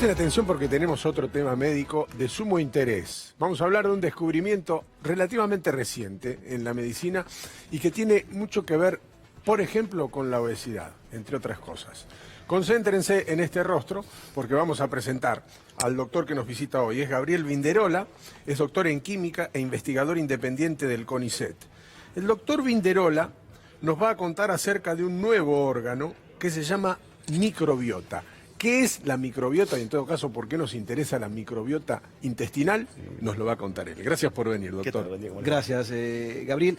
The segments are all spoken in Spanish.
Presten atención porque tenemos otro tema médico de sumo interés. Vamos a hablar de un descubrimiento relativamente reciente en la medicina y que tiene mucho que ver, por ejemplo, con la obesidad, entre otras cosas. Concéntrense en este rostro porque vamos a presentar al doctor que nos visita hoy. Es Gabriel Vinderola, es doctor en química e investigador independiente del CONICET. El doctor Vinderola nos va a contar acerca de un nuevo órgano que se llama microbiota. ¿Qué es la microbiota y en todo caso por qué nos interesa la microbiota intestinal? Nos lo va a contar él. Gracias por venir, doctor. Gracias, Gabriel.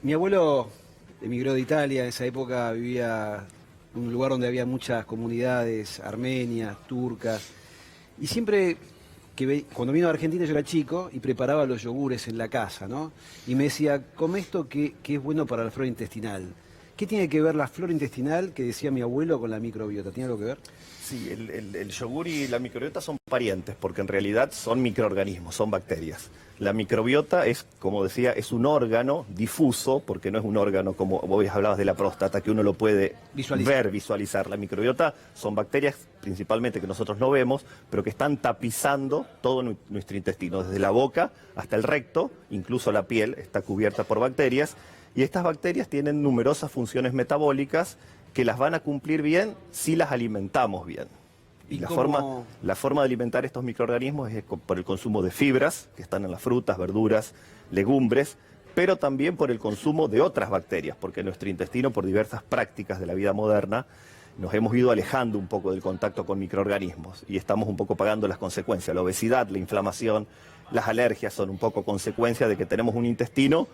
Mi abuelo emigró de Italia, en esa época vivía en un lugar donde había muchas comunidades armenias, turcas, y siempre cuando vino a Argentina yo era chico y preparaba los yogures en la casa, ¿no? Y me decía, come esto que es bueno para la flora intestinal. ¿Qué tiene que ver la flora intestinal que decía mi abuelo con la microbiota? ¿Tiene algo que ver? Sí, el yogur y la microbiota son parientes, porque en realidad son microorganismos, son bacterias. La microbiota es, como decía, es un órgano difuso, porque no es un órgano como vos hablabas de la próstata, que uno lo puede visualizar. La microbiota son bacterias principalmente que nosotros no vemos, pero que están tapizando todo nuestro intestino, desde la boca hasta el recto, incluso la piel está cubierta por bacterias. Y estas bacterias tienen numerosas funciones metabólicas que las van a cumplir bien si las alimentamos bien. Y la forma de alimentar estos microorganismos es por el consumo de fibras, que están en las frutas, verduras, legumbres, pero también por el consumo de otras bacterias, porque nuestro intestino, por diversas prácticas de la vida moderna, nos hemos ido alejando un poco del contacto con microorganismos y estamos un poco pagando las consecuencias. La obesidad, la inflamación, las alergias son un poco consecuencia de que tenemos un intestino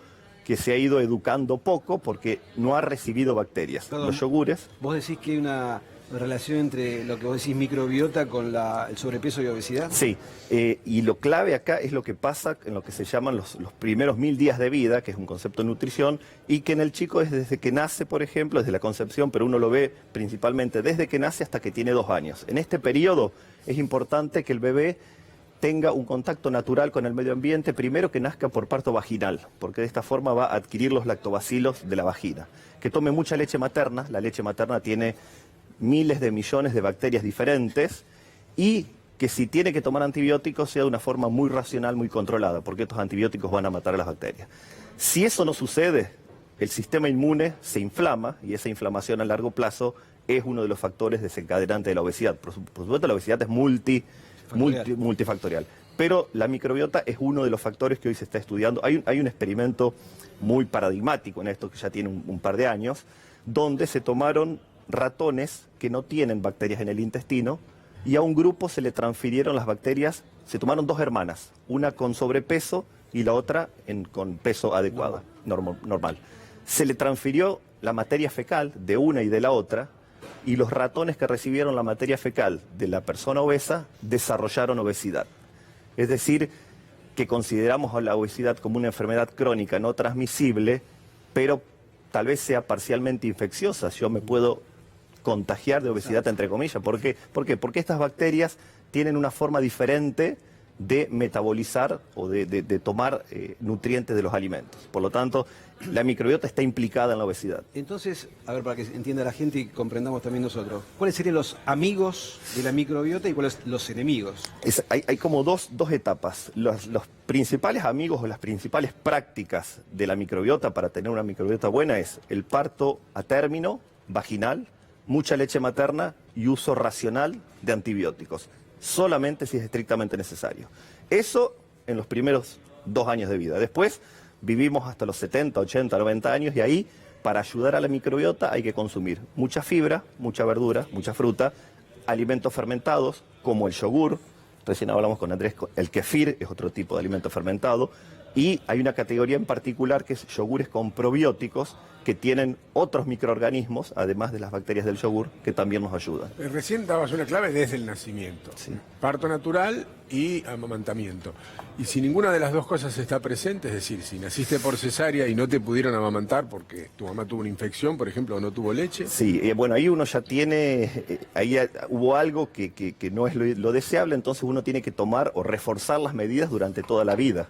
que se ha ido educando poco porque no ha recibido bacterias. Perdón, los yogures... ¿Vos decís que hay una relación entre lo que vos decís microbiota con el sobrepeso y obesidad? Sí, y lo clave acá es lo que pasa en lo que se llaman los primeros 1000 días de vida, que es un concepto de nutrición, y que en el chico es desde que nace, por ejemplo, desde la concepción, pero uno lo ve principalmente desde que nace hasta que tiene 2 años. En este periodo es importante que el bebé tenga un contacto natural con el medio ambiente, primero que nazca por parto vaginal, porque de esta forma va a adquirir los lactobacilos de la vagina. Que tome mucha leche materna, la leche materna tiene miles de millones de bacterias diferentes, y que si tiene que tomar antibióticos sea de una forma muy racional, muy controlada, porque estos antibióticos van a matar a las bacterias. Si eso no sucede, el sistema inmune se inflama, y esa inflamación a largo plazo es uno de los factores desencadenantes de la obesidad. Por supuesto, la obesidad es multifactorial. Pero la microbiota es uno de los factores que hoy se está estudiando. Hay un experimento muy paradigmático en esto que ya tiene un par de años, donde se tomaron ratones que no tienen bacterias en el intestino y a un grupo se le transfirieron las bacterias. Se tomaron 2 hermanas, una con sobrepeso y la otra con peso adecuado, normal. Se le transfirió la materia fecal de una y de la otra, y los ratones que recibieron la materia fecal de la persona obesa desarrollaron obesidad. Es decir, que consideramos a la obesidad como una enfermedad crónica no transmisible, pero tal vez sea parcialmente infecciosa. Yo me puedo contagiar de obesidad, entre comillas. ¿Por qué? Porque estas bacterias tienen una forma diferente de metabolizar o de tomar nutrientes de los alimentos. Por lo tanto, la microbiota está implicada en la obesidad. Entonces, a ver, para que entienda la gente y comprendamos también nosotros, ¿cuáles serían los amigos de la microbiota y cuáles los enemigos? Hay como dos etapas. Los principales amigos o las principales prácticas de la microbiota para tener una microbiota buena es el parto a término, vaginal, mucha leche materna y uso racional de antibióticos. Solamente si es estrictamente necesario. Eso en los primeros 2 años de vida. Después vivimos hasta los 70, 80, 90 años y ahí, para ayudar a la microbiota, hay que consumir mucha fibra, mucha verdura, mucha fruta, alimentos fermentados como el yogur. Recién hablamos con Andrés, el kefir es otro tipo de alimento fermentado. Y hay una categoría en particular que es yogures con probióticos que tienen otros microorganismos, además de las bacterias del yogur, que también nos ayudan. Recién dabas una clave desde el nacimiento. Sí. Parto natural y amamantamiento. Y si ninguna de las dos cosas está presente, es decir, si naciste por cesárea y no te pudieron amamantar porque tu mamá tuvo una infección, por ejemplo, o no tuvo leche. Sí, bueno, ahí uno ya tiene, hubo algo que no es lo deseable, entonces uno tiene que tomar o reforzar las medidas durante toda la vida.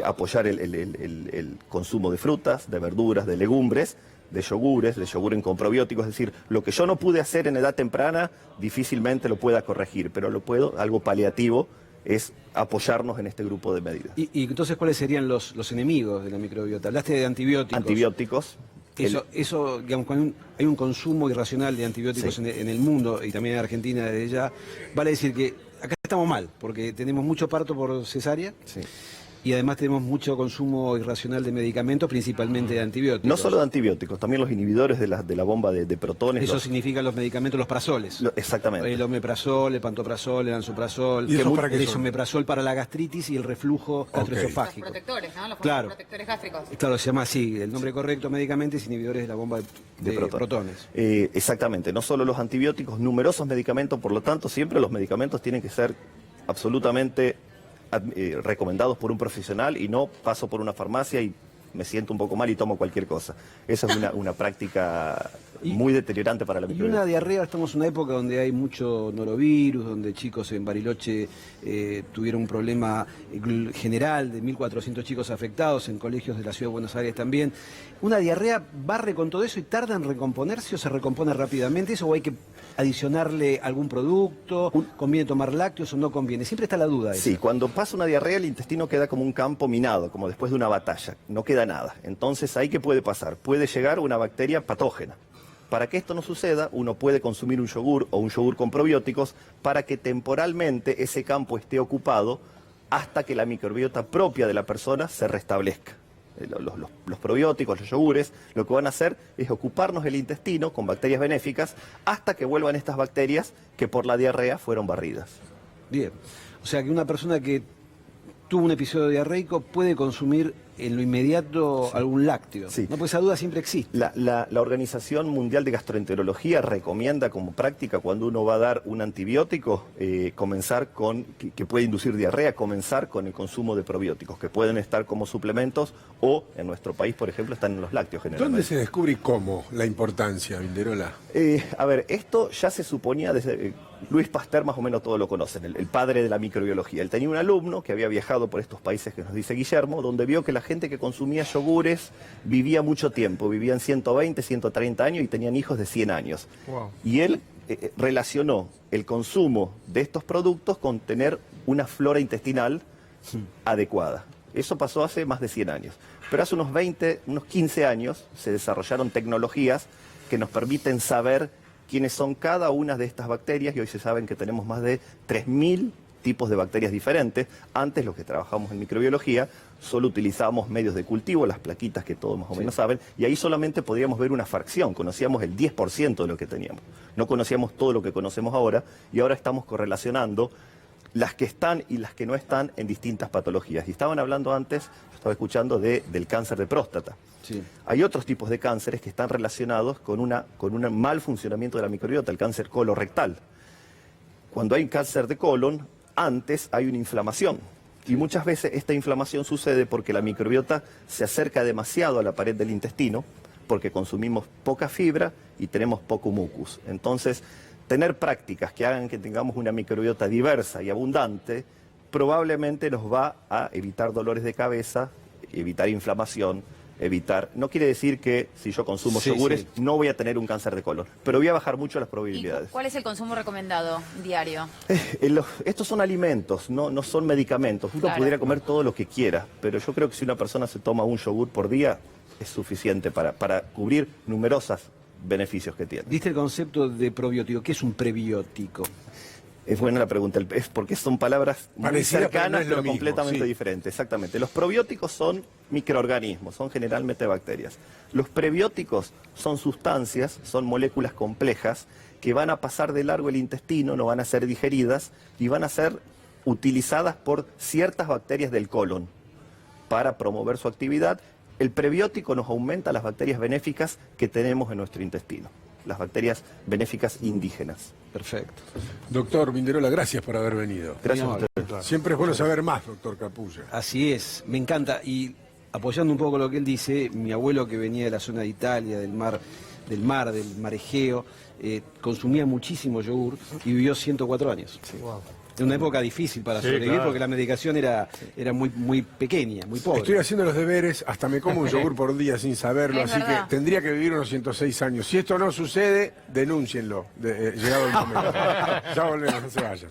Apoyar el consumo de frutas, de verduras, de legumbres, de yogures, de yogur con probióticos, es decir, lo que yo no pude hacer en edad temprana, difícilmente lo pueda corregir, pero lo puedo, algo paliativo, es apoyarnos en este grupo de medidas. Y entonces, ¿cuáles serían los enemigos de la microbiota? Hablaste de antibióticos. Antibióticos. Eso, digamos, cuando hay un consumo irracional de antibióticos en el mundo, y también en Argentina desde ya, vale decir que acá estamos mal, porque tenemos mucho parto por cesárea. Sí. Y además tenemos mucho consumo irracional de medicamentos, principalmente de antibióticos. No solo de antibióticos, también los inhibidores de la bomba de protones. Eso significa los medicamentos, los prazoles. Exactamente. El omeprazol, el pantoprazol, el ansoprazol. ¿Y eso para qué el son? omeprazol para la gastritis y el reflujo gastroesofágico. Los protectores, ¿no? Los Claro. protectores gástricos. Claro, se llama así. El nombre correcto médicamente es inhibidores de la bomba de protones. Exactamente. No solo los antibióticos, numerosos medicamentos, por lo tanto, siempre los medicamentos tienen que ser absolutamente recomendados por un profesional y no paso por una farmacia y me siento un poco mal y tomo cualquier cosa. Esa es una práctica muy deteriorante para la Y microbiota. una diarrea, estamos en una época donde hay mucho norovirus, donde chicos en Bariloche tuvieron un problema general de 1.400 chicos afectados, en colegios de la Ciudad de Buenos Aires también. ¿Una diarrea barre con todo eso y tarda en recomponerse o se recompone rápidamente eso, o hay que adicionarle algún producto? ¿Conviene tomar lácteos o no conviene? Siempre está la duda esa. Sí, cuando pasa una diarrea el intestino queda como un campo minado, como después de una batalla, no queda nada. Entonces, ¿ahí qué puede pasar? Puede llegar una bacteria patógena. Para que esto no suceda, uno puede consumir un yogur o un yogur con probióticos para que temporalmente ese campo esté hasta que la microbiota propia de la persona se restablezca. Los probióticos, los yogures, lo que van a hacer es ocuparnos el intestino con bacterias benéficas hasta que vuelvan estas bacterias que por la diarrea fueron barridas. Bien. O sea que una persona que tuvo un episodio diarreico puede consumir en lo inmediato algún lácteo. Sí. No, pues esa duda siempre existe. La Organización Mundial de Gastroenterología recomienda como práctica cuando uno va a dar un antibiótico, comenzar con, que puede inducir diarrea, comenzar con el consumo de probióticos, que pueden estar como suplementos o en nuestro país, por ejemplo, están en los lácteos generalmente. ¿Dónde se descubre y cómo la importancia, Vinderola? A ver, esto ya se suponía desde Luis Pasteur, más o menos todos lo conocen, el padre de la microbiología. Él tenía un alumno que había viajado por estos países que nos dice Guillermo, donde vio que la gente que consumía yogures vivía mucho tiempo, vivían 120, 130 años y tenían hijos de 100 años. Wow. Y él relacionó el consumo de estos productos con tener una flora intestinal adecuada. Eso pasó hace más de 100 años. Pero hace unos 15 años se desarrollaron tecnologías que nos permiten saber quiénes son cada una de estas bacterias y hoy se saben que tenemos más de 3.000 tipos de bacterias diferentes. Antes, los que trabajamos en microbiología, solo utilizábamos medios de cultivo, las plaquitas que todos más o menos saben, y ahí solamente podíamos ver una fracción, conocíamos el 10% de lo que teníamos. No conocíamos todo lo que conocemos ahora, y ahora estamos correlacionando las que están y las que no están en distintas patologías. Y estaban hablando antes, yo estaba escuchando del cáncer de próstata. Sí. Hay otros tipos de cánceres que están relacionados con un mal funcionamiento de la microbiota, el cáncer colorectal. Cuando hay cáncer de colon, antes hay una inflamación. Y muchas veces esta inflamación sucede porque la microbiota se acerca demasiado a la pared del intestino, porque consumimos poca fibra y tenemos poco mucus. Entonces, tener prácticas que hagan que tengamos una microbiota diversa y abundante, probablemente nos va a evitar dolores de cabeza, evitar inflamación, no quiere decir que si yo consumo yogures no voy a tener un cáncer de colon, pero voy a bajar mucho las probabilidades. ¿Y cuál es el consumo recomendado diario? Estos son alimentos, no son medicamentos. Uno Claro. pudiera comer todo lo que quiera, pero yo creo que si una persona se toma un yogur por día es suficiente para cubrir numerosos beneficios que tiene. Diste el concepto de probiótico. ¿Qué es un prebiótico? Es buena la pregunta, es porque son palabras muy Parecidas, pero no cercanas, es lo pero mismo, completamente sí. diferentes. Exactamente. Los probióticos son microorganismos, son generalmente bacterias. Los prebióticos son sustancias, son moléculas complejas que van a pasar de largo el intestino, no van a ser digeridas y van a ser utilizadas por ciertas bacterias del colon para promover su actividad. El prebiótico nos aumenta las bacterias benéficas que tenemos en nuestro intestino, las bacterias benéficas indígenas. Perfecto. Doctor Vinderola, gracias por haber venido. Gracias a Muy ustedes. Siempre es bueno saber más, doctor Capulla. Así es, me encanta. Y apoyando un poco lo que él dice, mi abuelo que venía de la zona de Italia, del mar, del mar Egeo, consumía muchísimo yogur y vivió 104 años. Wow. en una época difícil para Sí, sobrevivir, claro. porque la medicación era muy pequeña, muy pobre. Estoy haciendo los deberes, hasta me como un yogur por día sin saberlo, Es así verdad. que tendría que vivir unos 106 años. Si esto no sucede, denúncienlo, llegado el momento. Ya volvemos, no se vayan.